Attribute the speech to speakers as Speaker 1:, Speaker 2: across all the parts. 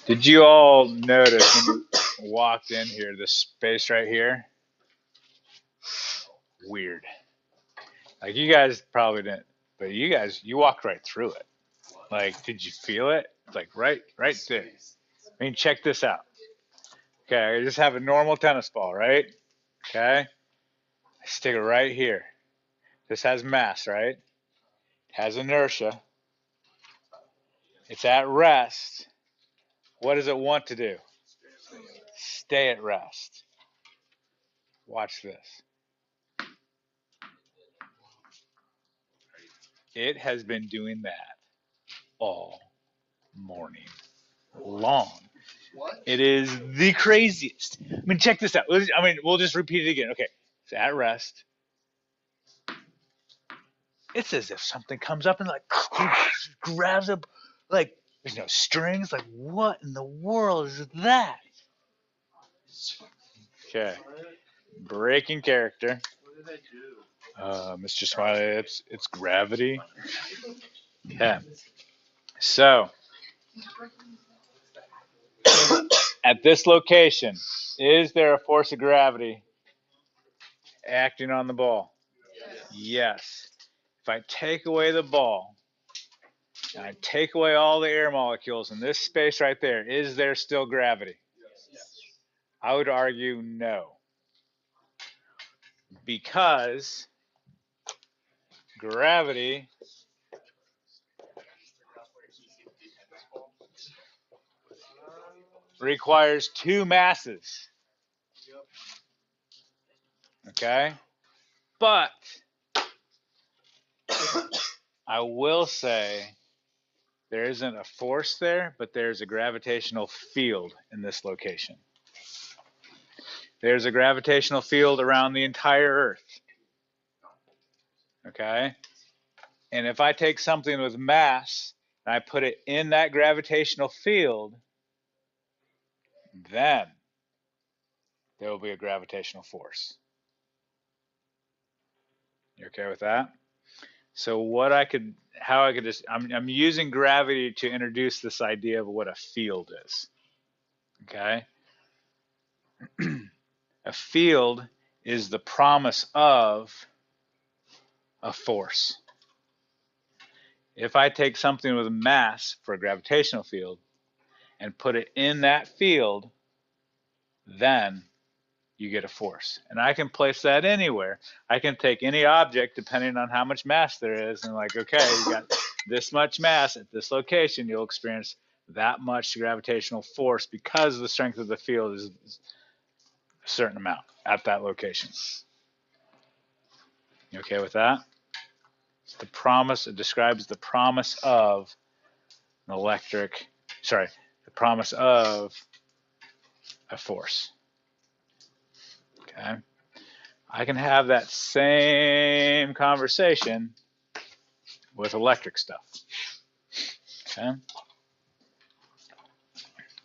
Speaker 1: Did you all notice when you walked in here, this space right here? Weird. Like you guys probably didn't, but you walked right through it. Like, did you feel it? Like right there. I mean, check this out. Okay, I just have a normal tennis ball, right? Okay, I stick it right here. This has mass, right? It has inertia. It's at rest. What does it want to do? Stay at rest. Watch this. It has been doing that all morning long. It is the craziest. I mean, check this out. I mean, we'll just repeat it again. Okay, it's at rest. It's as if something comes up and like grabs up, like there's no strings. Like, what in the world is that? Okay, breaking character. Mr. Smiley, it's gravity. Okay, so at this location, is there a force of gravity acting on the ball? Yes. If I take away the ball and I take away all the air molecules in this space right there, is there still gravity? I would argue no. Because gravity requires two masses. Okay? But I will say there isn't a force there, but there's a gravitational field in this location. There's a gravitational field around the entire Earth. Okay? And if I take something with mass and I put it in that gravitational field, then there will be a gravitational force. You okay with that? So I'm using gravity to introduce this idea of what a field is. Okay? A field is the promise of a force. If I take something with a mass for a gravitational field and put it in that field, then you get a force. And I can place that anywhere. I can take any object depending on how much mass there is and like, okay, you got this much mass at this location, you'll experience that much gravitational force because the strength of the field is a certain amount at that location. You okay with that? It's the promise, it describes the promise of an the promise of a force. Okay. I can have that same conversation with electric stuff. Okay.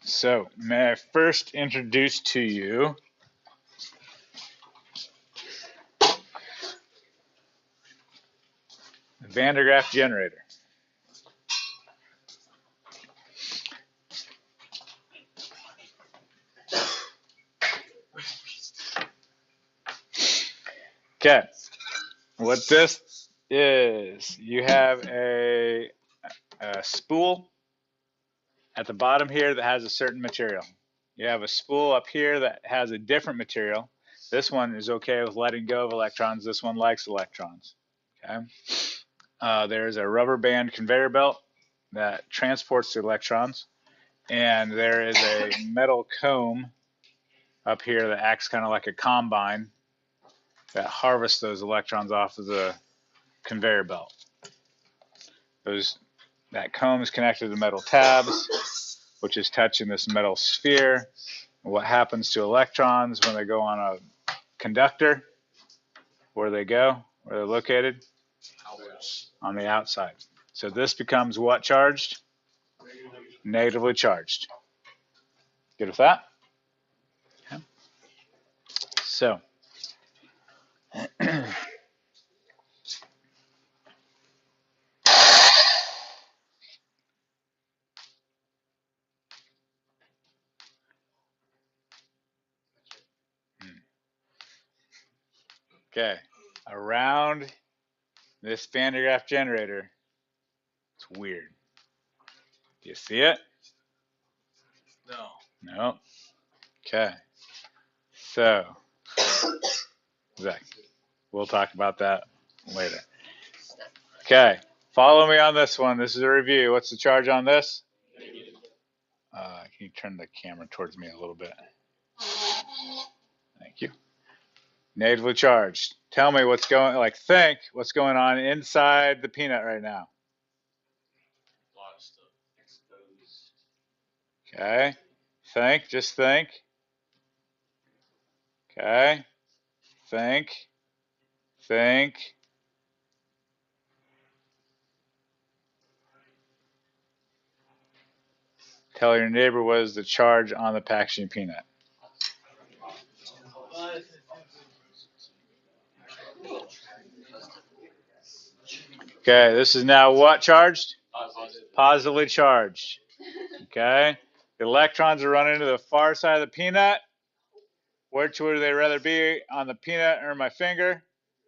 Speaker 1: So, may I first introduce to you the Van de Graaff generator. Okay. What this is, you have a spool at the bottom here that has a certain material. You have a spool up here that has a different material. This one is okay with letting go of electrons. This one likes electrons. Okay. There's a rubber band conveyor belt that transports the electrons, and there is a metal comb up here that acts kind of like a combine that harvests those electrons off of the conveyor belt. That comb is connected to metal tabs, which is touching this metal sphere. And what happens to electrons when they go on a conductor? Where they go? Where they're located? On the outside. So this becomes what charged? Negatively charged. Good with that? Okay. So Okay, around this Van de Graaff generator, it's weird. Do you see it?
Speaker 2: No.
Speaker 1: No. Okay. So, Zach, we'll talk about that later. Okay, follow me on this one. This is a review. What's the charge on this? Can you turn the camera towards me a little bit? Thank you. Negatively charged. Tell me what's going, think what's going on inside the peanut right now.
Speaker 2: A lot of stuff exposed.
Speaker 1: Okay. Think, just think. Okay. Think. Tell your neighbor what is the charge on the packaging peanut. Okay, this is now what charged? Positively charged. Okay. The electrons are running to the far side of the peanut. Which would they rather be, on the peanut or my finger?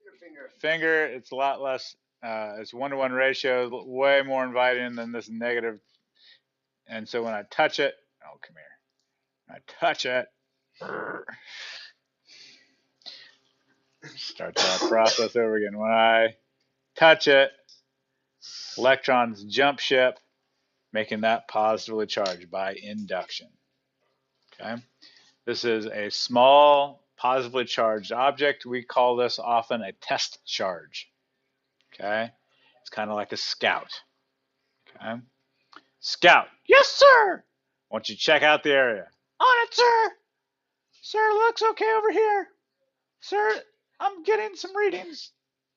Speaker 3: Your finger.
Speaker 1: Finger, it's a lot less, it's 1-to-1 ratio, way more inviting than this negative. And so when I touch it, oh, come here. When I touch it, start that process over again. When I touch it, electrons jump ship, making that positively charged by induction. Okay. This is a small positively charged object. We call this often a test charge. Okay. It's kind of like a scout. Okay. Scout. Yes, sir. Why don't you check out the area? On it, sir. Sir, looks okay over here. Sir, I'm getting some readings.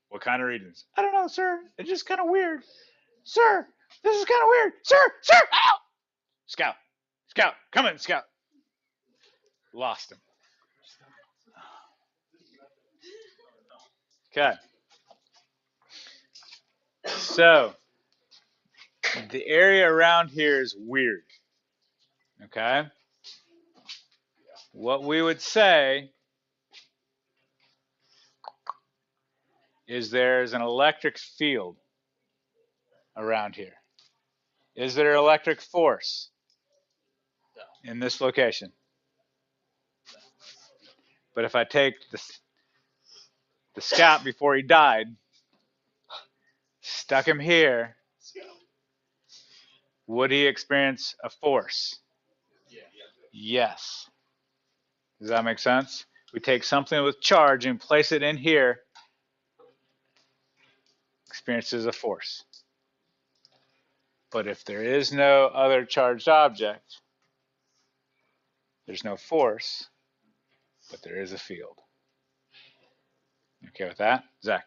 Speaker 1: What kind of readings? I don't know, sir. It's just kind of weird. Sir, this is kind of weird. Sir, ow! Scout, come in, Scout. Lost him. Okay. So, the area around here is weird. Okay? What we would say is there's an electric field around here. Is there electric force in this location? But if I take the Scout before he died, stuck him here, would he experience a force? Yes. Does that make sense? We take something with charge and place it in here, experiences a force. But if there is no other charged object, there's no force, but there is a field. Okay with that? Zach?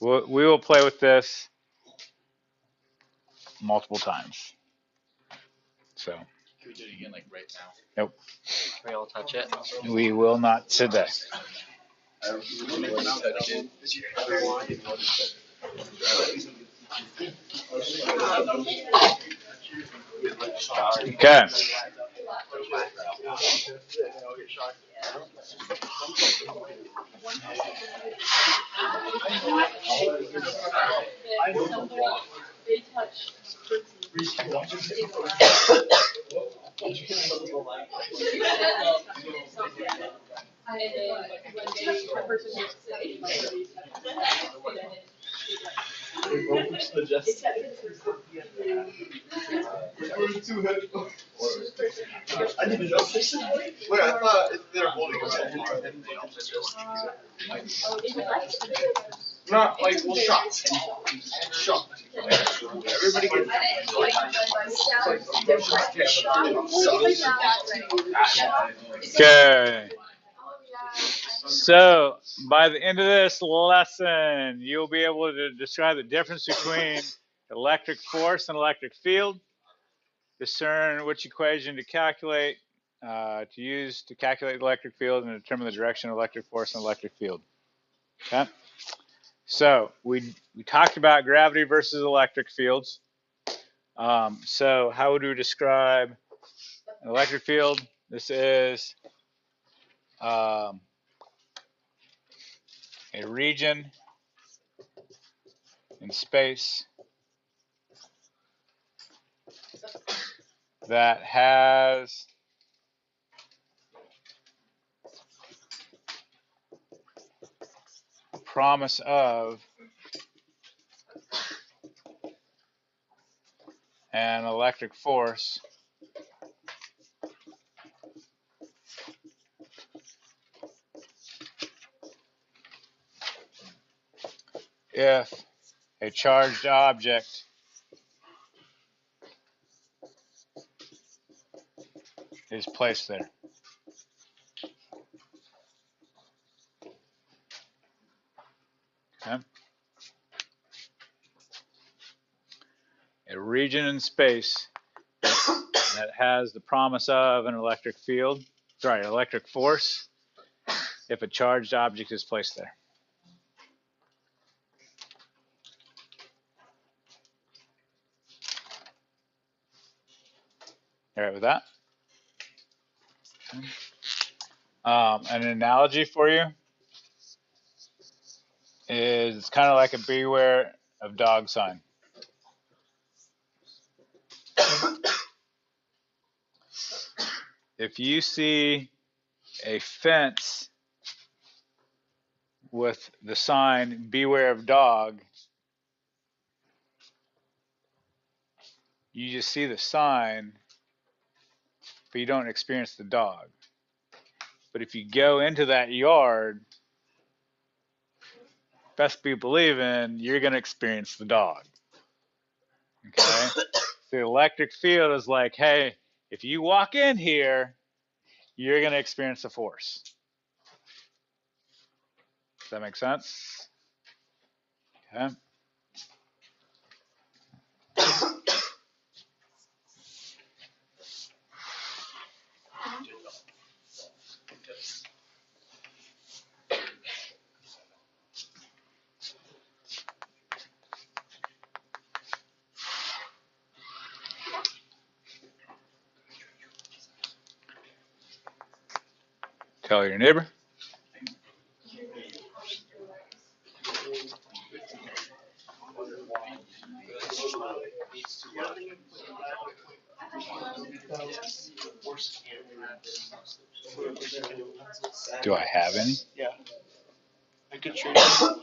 Speaker 1: We will play with this multiple times. So.
Speaker 2: Can we do it again, like right now?
Speaker 1: Nope.
Speaker 3: Can we all touch it?
Speaker 1: We will not today. Okay.
Speaker 4: I didn't know. Wait, I thought they were holding not like, well, shots. Shots. Everybody
Speaker 1: Okay. So, by the end of this lesson, you'll be able to describe the difference between electric force and electric field, discern which equation to calculate, to use to calculate the electric field, and determine the direction of electric force and electric field. Okay. So, we talked about gravity versus electric fields. So, how would we describe an electric field? This is a region in space that has promise of an electric force if a charged object is placed there. Okay. A region in space that has the promise of an electric field, sorry, electric force, if a charged object is placed there. All right with that? An analogy for you is it's kind of like a beware of dog sign. If you see a fence with the sign beware of dog, you just see the sign, but you don't experience the dog. But if you go into that yard, best be believing you're going to experience the dog. Okay? The electric field is like, hey, if you walk in here, you're going to experience the force. Does that make sense? Okay. Tell your neighbor. Do I have any?
Speaker 4: Yeah. I could trade you.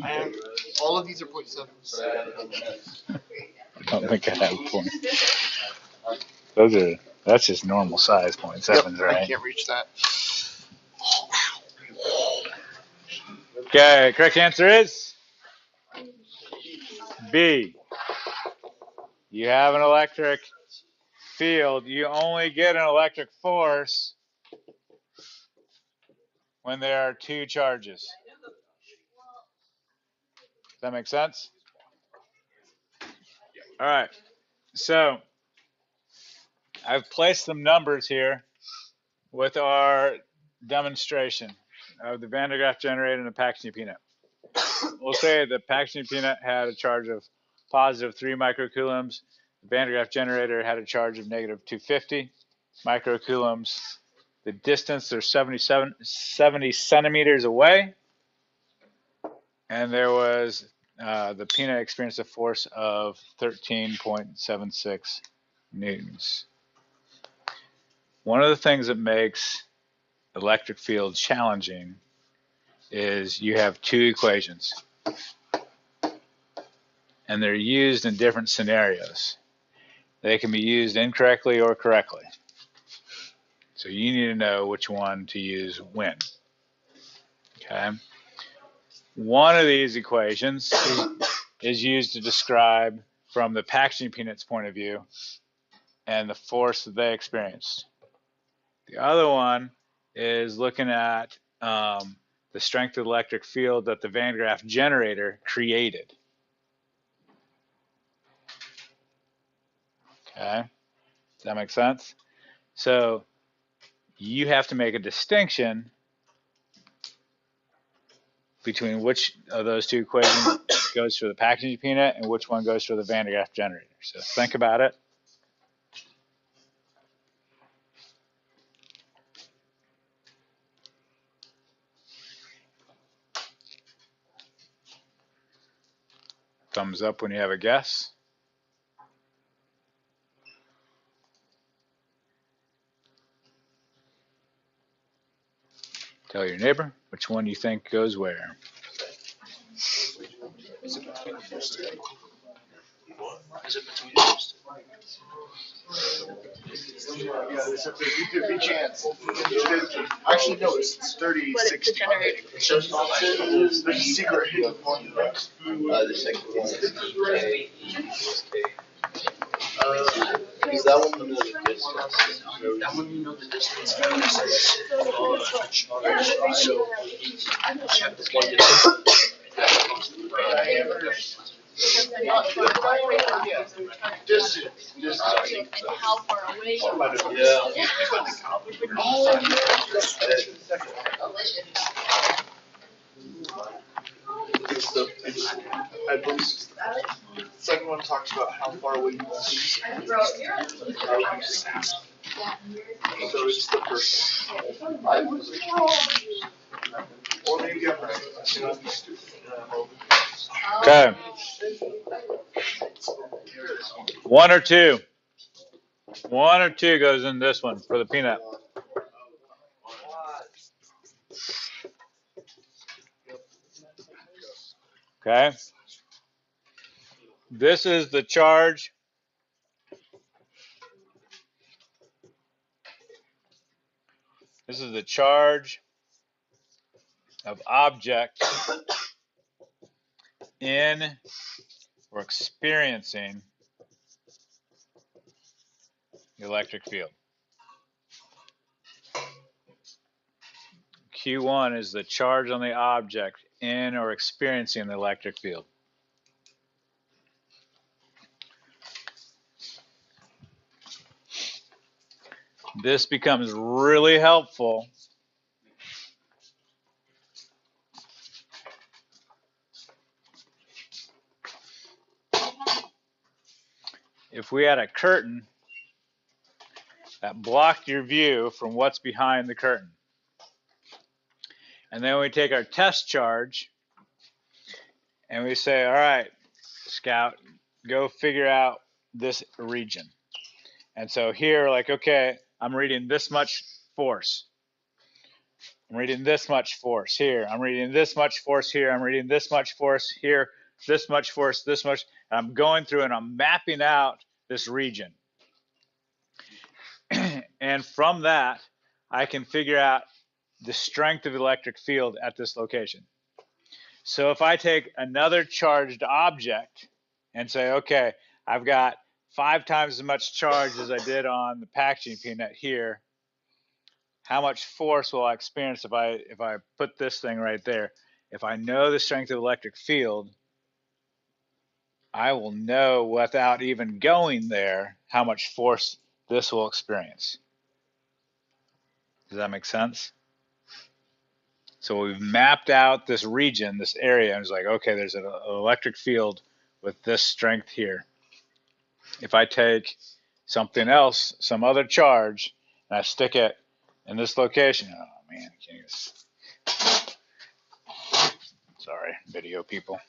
Speaker 4: I have, all of these are 0.7.
Speaker 1: I don't think I have point. That's just normal size 0.7s,
Speaker 4: I
Speaker 1: right?
Speaker 4: can't reach that.
Speaker 1: Okay, correct answer is B. You have an electric field. You only get an electric force when there are two charges. Does that make sense? All right. So I've placed some numbers here with our demonstration of the Van de Graaff generator and the packaging peanut. We'll say the packaging peanut had a charge of positive 3 microcoulombs. The Van de Graaff generator had a charge of negative 250 microcoulombs. The distance, they're 70 centimeters away. And there was, the peanut experienced a force of 13.76 newtons. One of the things that makes electric field challenging is you have two equations. And they're used in different scenarios. They can be used incorrectly or correctly. So you need to know which one to use when. Okay. One of these equations is used to describe from the packaging peanut's point of view and the force that they experienced. The other one is looking at the strength of the electric field that the Van de Graaff generator created. Okay, does that make sense? So you have to make a distinction between which of those two equations goes for the packaging peanut and which one goes for the Van de Graaff generator. So think about it. Thumbs up when you have a guess. Tell your neighbor which one you think goes where.
Speaker 2: Is it between those two?
Speaker 4: Yeah, there's a 50-50 chance. Actually, no, it's 30-60.
Speaker 2: It shows you the light.
Speaker 4: There's a secret hidden one.
Speaker 5: The second one is that one you know the distance?
Speaker 2: That one you know the distance. So check this one distance.
Speaker 4: Distance.
Speaker 6: How far away?
Speaker 5: Yeah.
Speaker 4: I believe the second one talks about how far away you want to be. So it's the first one. Or maybe I'm right.
Speaker 1: Okay. 1 or 2? 1 or 2 goes in this one for the peanut. Okay. This is the charge. This is the charge of objects in or experiencing the electric field. Q1 is the charge on the object in or experiencing the electric field. This becomes really helpful if we had a curtain that blocked your view from what's behind the curtain. And then we take our test charge and we say, all right, Scout, go figure out this region. And so here, like, okay, I'm reading this much force. I'm reading this much force here. I'm reading this much force here. I'm reading this much force here, this much force, this much. And I'm going through and I'm mapping out this region. And from that, I can figure out the strength of the electric field at this location. So if I take another charged object and say, okay, I've got 5 times as much charge as I did on the packaging peanut here, how much force will I experience if I put this thing right there? If I know the strength of the electric field, I will know without even going there how much force this will experience. Does that make sense? So we've mapped out this region, this area, and it's like, okay, there's an electric field with this strength here. If I take something else, some other charge, and I stick it in this location, oh man, sorry, video people.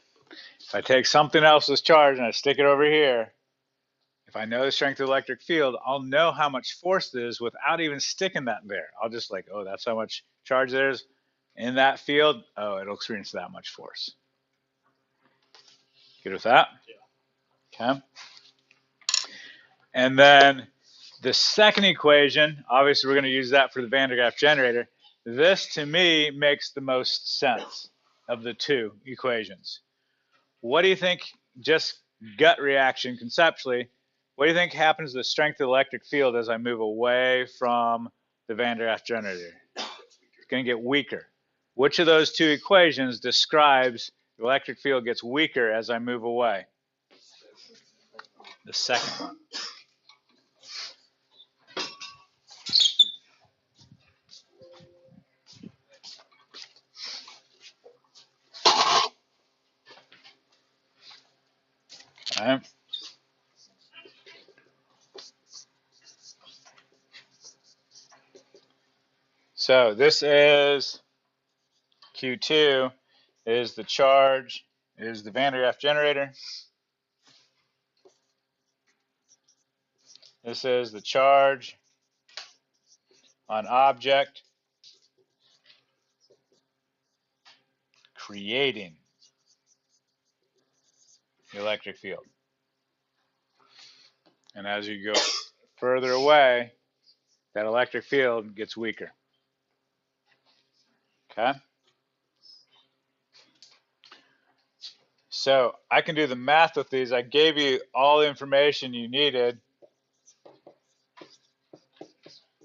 Speaker 1: If I take something else's charge and I stick it over here, if I know the strength of the electric field, I'll know how much force there is without even sticking that there. I'll just like, oh, that's how much charge there is in that field. Oh, it'll experience that much force. Good with that? Yeah. Okay. And then the second equation, obviously we're going to use that for the Van de Graaff generator. This to me makes the most sense of the two equations. What do you think, just gut reaction conceptually, what do you think happens to the strength of the electric field as I move away from the Van de Graaff generator? It's going to get weaker. Which of those two equations describes the electric field gets weaker as I move away? The second one. All right. So this is Q2 is the charge is the Van der Graaf generator. This is the charge on object creating the electric field. And as you go further away, that electric field gets weaker. Okay? So I can do the math with these. I gave you all the information you needed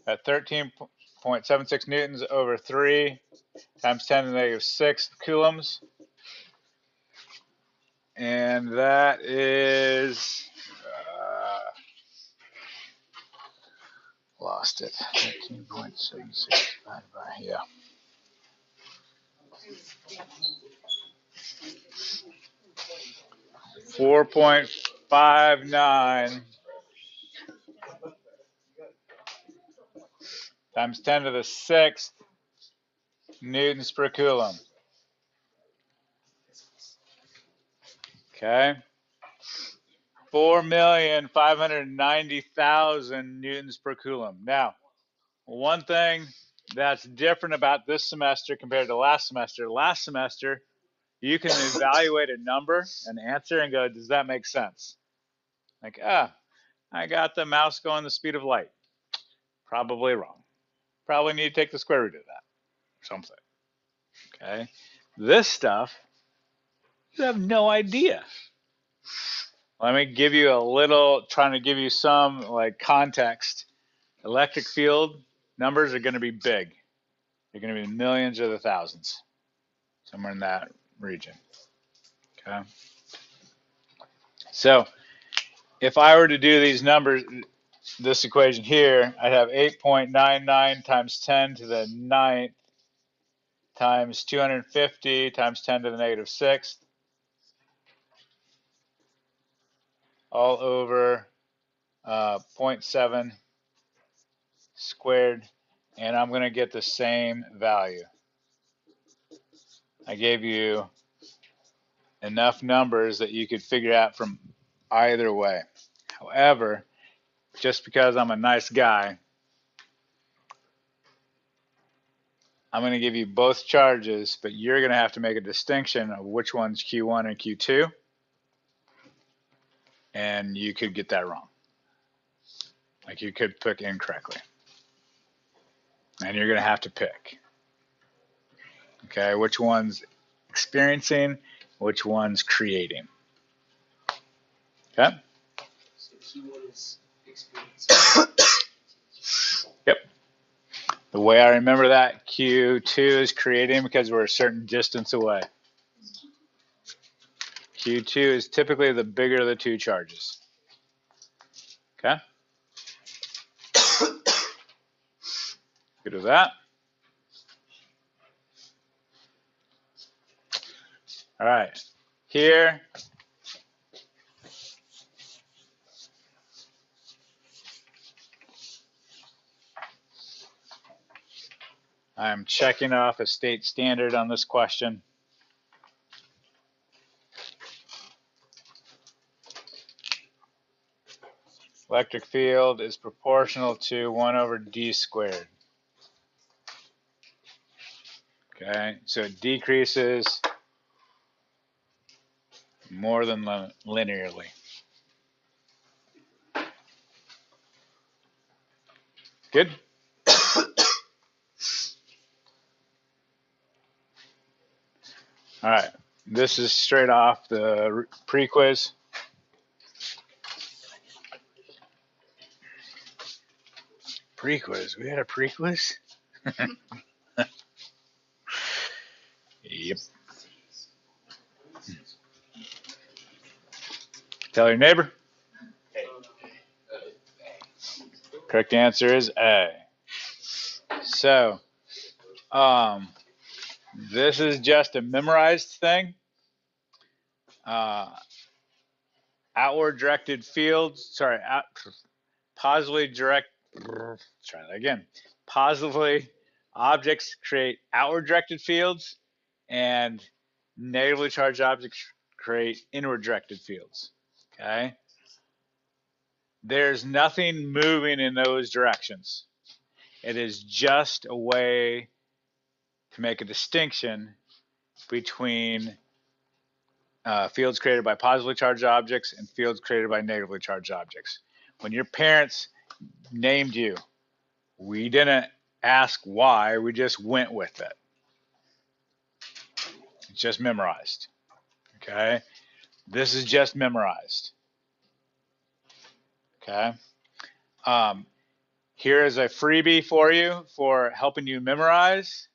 Speaker 1: at 13.76 newtons over 3 times 10 to the negative 6 coulombs. And that is, lost it, 13.76 divided by, yeah. .59 times 10 to the 6th newtons per coulomb. Okay. 4,590,000 newtons per coulomb. Now, one thing that's different about this semester compared to last semester, you can evaluate a number, an answer, and go, does that make sense? Like, I got the mouse going the speed of light. Probably wrong. Probably need to take the square root of that or something. Okay. This stuff, you have no idea. Let me give you a little, trying to give you some like context. Electric field numbers are going to be big. They're going to be millions or the thousands, somewhere in that region. Okay. So if I were to do these numbers, this equation here, I'd have 8.99 times 10 to the 9th times 250 times 10 to the negative 6th all over 0.7 squared, and I'm going to get the same value. I gave you enough numbers that you could figure out from either way. However, just because I'm a nice guy, I'm going to give you both charges, but you're going to have to make a distinction of which one's Q1 and Q2, and you could get that wrong. Like you could pick incorrectly. And you're going to have to pick. Okay, which one's experiencing, which one's creating. Okay?
Speaker 2: So Q1 is experience.
Speaker 1: Yep. The way I remember that, Q2 is creating because we're a certain distance away. Q2 is typically the bigger of the two charges. Okay? Good with that? All right. Here, I'm checking off a state standard on this question. Electric field is proportional to 1 over d squared. Okay, so it decreases more than linearly. Good? All right, this is straight off the pre-quiz. Pre-quiz, we had a pre-quiz? Yep. Tell your neighbor. Correct answer is A. So, this is just a memorized thing. Outward directed fields, positively direct, try that again. Positively, objects create outward directed fields, and negatively charged objects create inward directed fields. Okay? There's nothing moving in those directions. It is just a way to make a distinction between fields created by positively charged objects and fields created by negatively charged objects. When your parents named you, we didn't ask why, we just went with it. It's just memorized. Okay? This is just memorized. Okay? Here is a freebie for you for helping you memorize.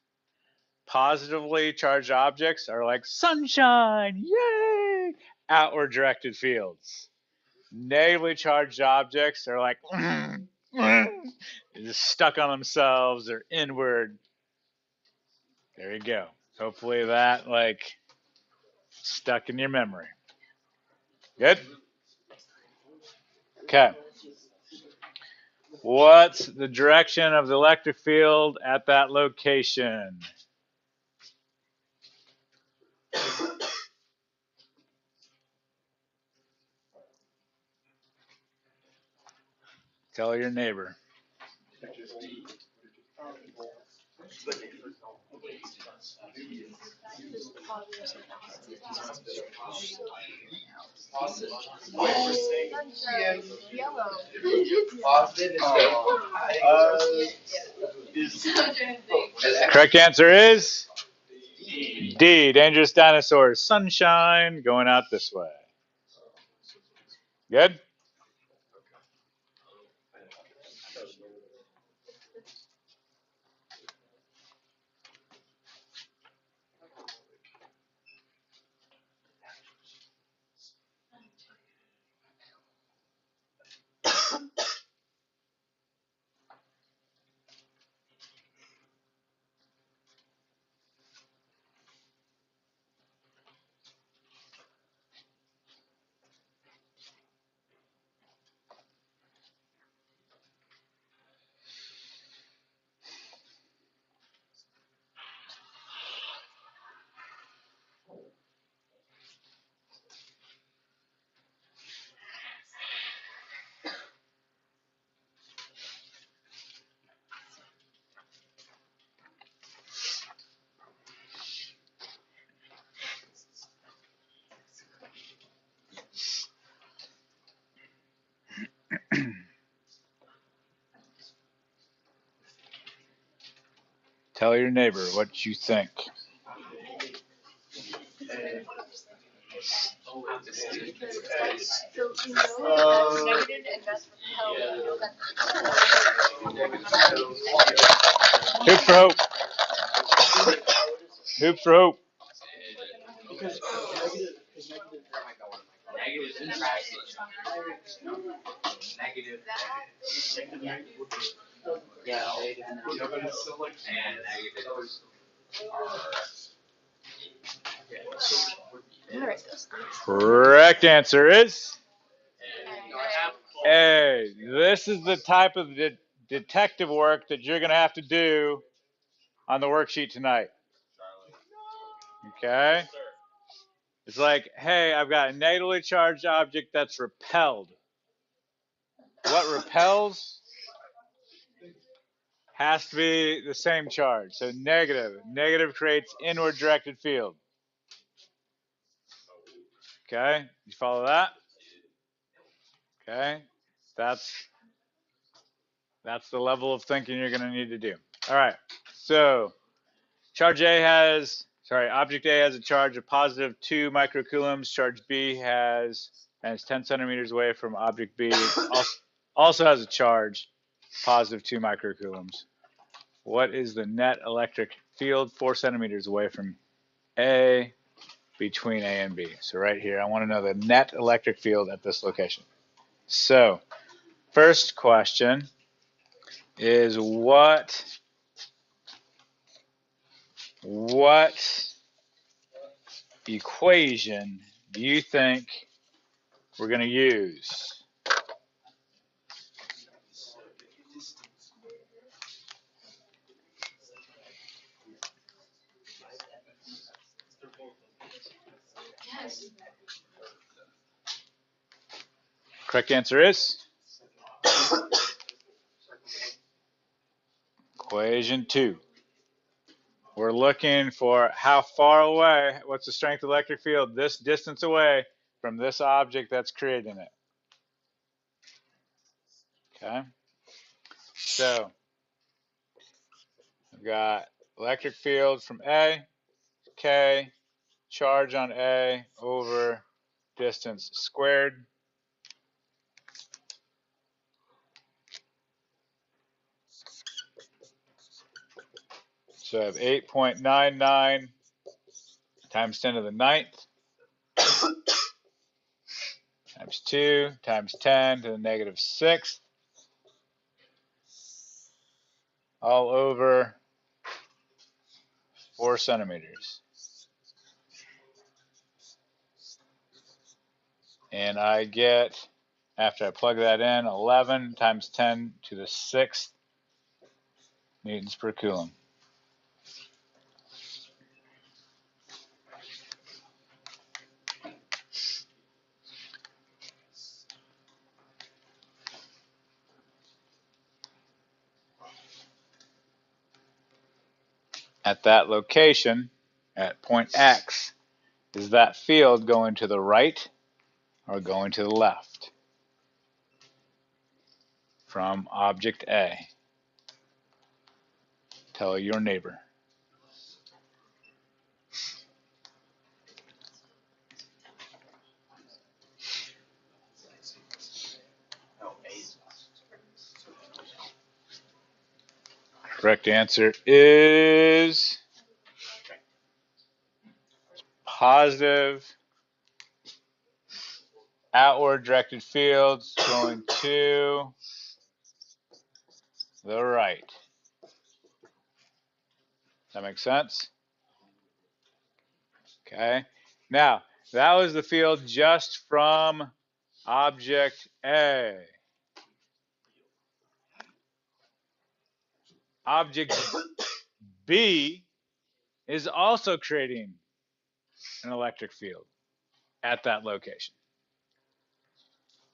Speaker 1: Positively charged objects are like sunshine, yay! Outward directed fields. Negatively charged objects are like they're just stuck on themselves, they're inward. There you go. Hopefully that like stuck in your memory. Good? Okay. What's the direction of the electric field at that location? Tell your neighbor.
Speaker 6: Yellow.
Speaker 1: Correct answer is D. Dangerous dinosaurs. Sunshine going out this way. Good? Tell your neighbor what you think. Hoop for hope. Hoop for hope. Correct answer is A. This is the type of detective work that you're going to have to do on the worksheet tonight. Okay? It's like, hey, I've got a negatively charged object that's repelled. What repels has to be the same charge. So negative. Negative creates inward directed field. Okay? You follow that? Okay? That's the level of thinking you're going to need to do. All right. So object A has a charge of positive 2 microcoulombs. Charge B and it's 10 centimeters away from object B. Also has a charge, positive 2 microcoulombs. What is the net electric field 4 centimeters away from A between A and B? So right here, I want to know the net electric field at this location. So first question is what equation do you think we're going to use? Correct answer is equation 2. We're looking for how far away, what's the strength of the electric field this distance away from this object that's creating it. Okay, so we've got electric field from A, K, charge on A over distance squared. So I have 8.99 times 10 to the 9th times 2 times 10 to the negative 6th all over 4 centimeters. And I get, after I plug that in, 11 times 10 to the 6th newtons per coulomb. At that location, at point X, is that field going to the right or going to the left from object A? Tell your neighbor. Correct answer is positive. Outward directed fields going to the right. Does that make sense? Okay. Now, that was the field just from object A. Object B is also creating an electric field at that location.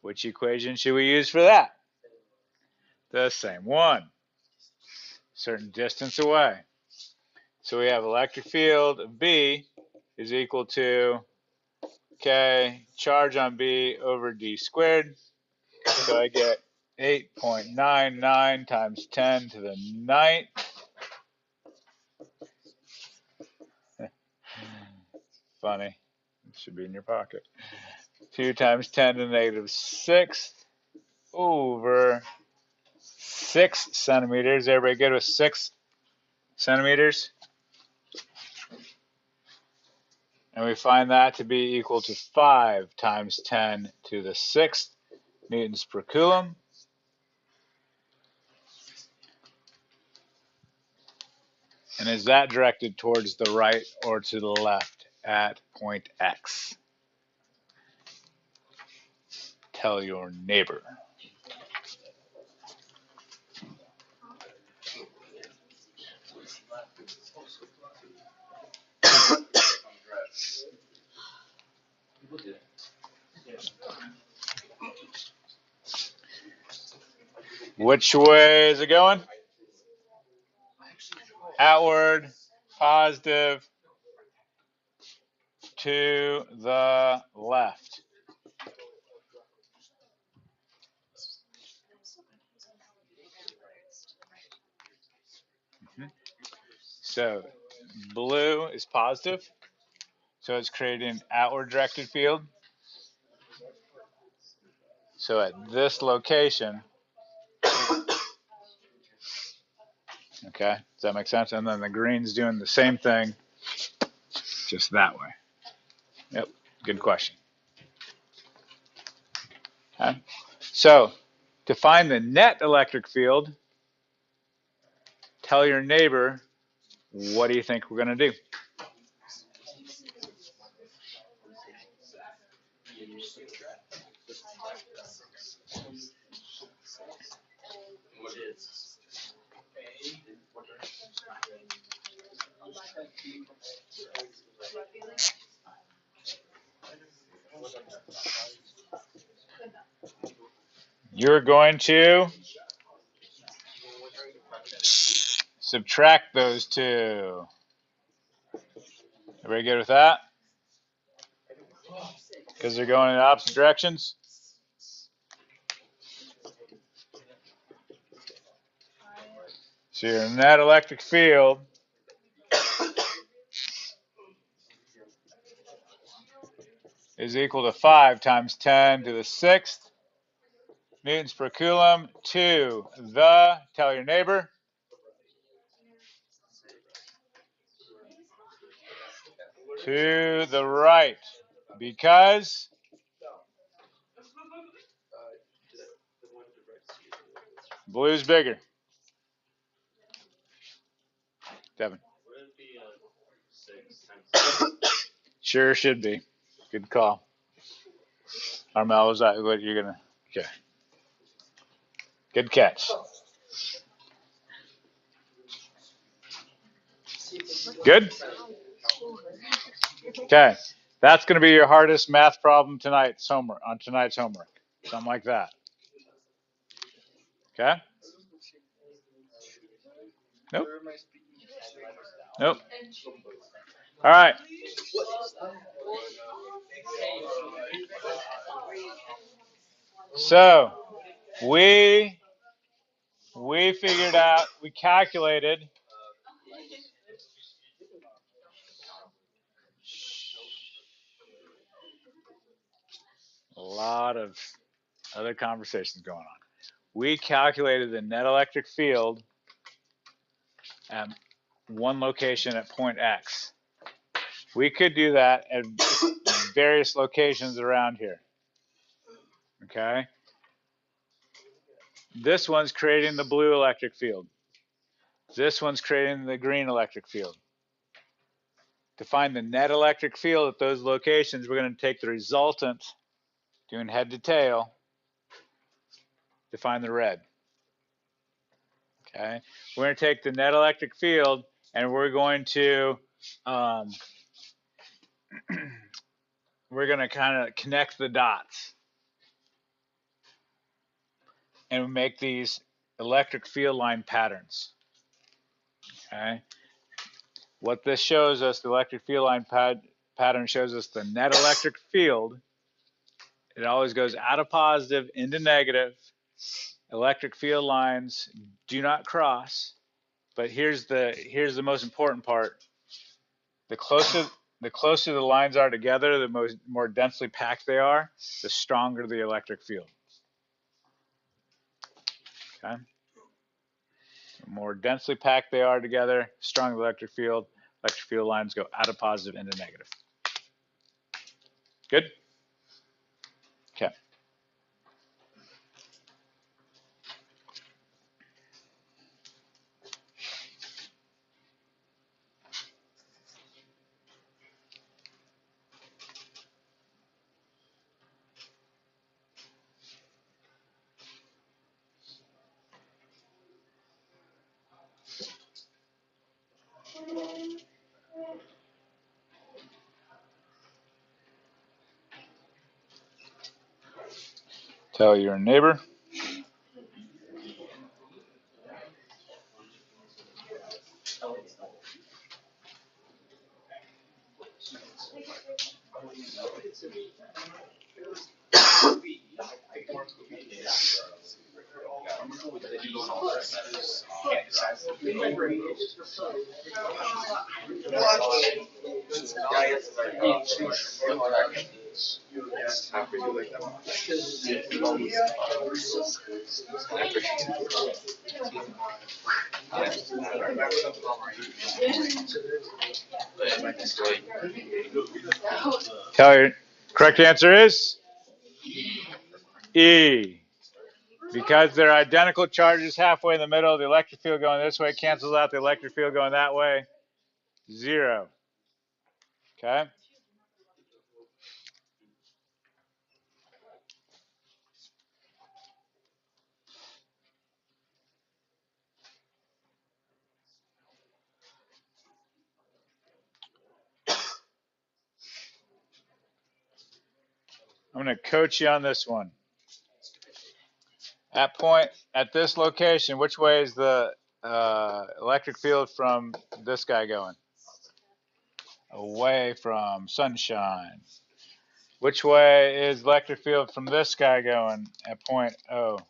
Speaker 1: Which equation should we use for that? The same one. Certain distance away. So we have electric field of B is equal to K charge on B over D squared. So I get 8.99 times 10 to the 9th. Funny. It should be in your pocket. 2 times 10 to the negative 6th over 6 centimeters. Everybody good with 6 centimeters? And we find that to be equal to 5 times 10 to the 6th newtons per coulomb. And is that directed towards the right or to the left at point X? Tell your neighbor. Which way is it going? Outward, positive, to the left. So blue is positive, so it's creating an outward directed field. So at this location, okay, does that make sense? And then the green's doing the same thing, just that way. Yep, good question. Okay. So to find the net electric field, tell your neighbor, what do you think we're going to do? you're going to subtract those two. Everybody good with that? Because they're going in opposite directions? So your net electric field is equal to 5 times 10 to the 6th newtons per coulomb to the, tell your neighbor, to the right, because blue's bigger. Devin. Sure should be. Good call. Armel, is that what you're going to? Okay. Good catch. Good? Okay. That's going to be your hardest math problem tonight's homework, on tonight's homework. Something like that. Okay? Nope. Nope. All right. So we figured out, we calculated a lot of other conversations going on. We calculated the net electric field at one location at point X. We could do that at various locations around here. Okay? This one's creating the blue electric field. This one's creating the green electric field. To find the net electric field at those locations, we're going to take the resultant, doing head to tail, to find the red. Okay? We're going to take the net electric field and we're going to kind of connect the dots and make these electric field line patterns. Okay? What this shows us, the electric field line pattern shows us the net electric field. It always goes out of positive into negative. Electric field lines do not cross. But here's the most important part. The closer the lines are together, the more densely packed they are, the stronger the electric field. Okay? The more densely packed they are together, stronger the electric field lines go out of positive into negative. Good? Okay. Tell your neighbor. Tell your correct answer is E. Because they're identical charges halfway in the middle, the electric field going this way cancels out the electric field going that way. 0. Okay? I'm going to coach you on this one. At this location, which way is the electric field from this guy going? Away from sunshine. Which way is electric field from this guy going at point O?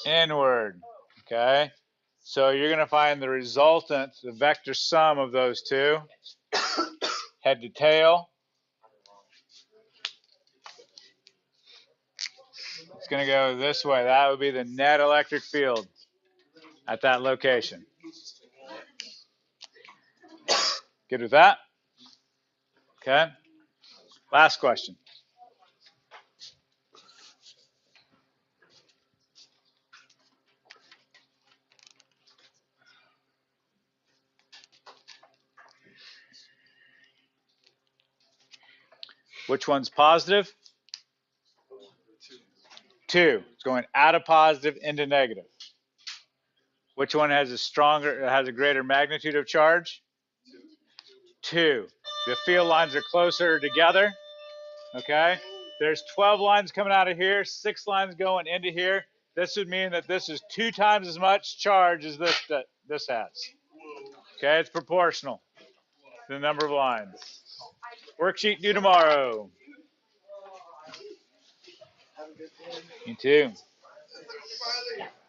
Speaker 1: Inward. Okay. So you're going to find the resultant, the vector sum of those two, head to tail. It's going to go this way. That would be the net electric field at that location. Good with that? Okay. Last question. Which one's positive? 2. It's going out of positive into negative. Which one has a greater magnitude of charge? 2. The field lines are closer together. Okay. There's 12 lines coming out of here, 6 lines going into here. This would mean that this is 2 times as much charge as this has. Okay, it's proportional to the number of lines. Worksheet due tomorrow. You too.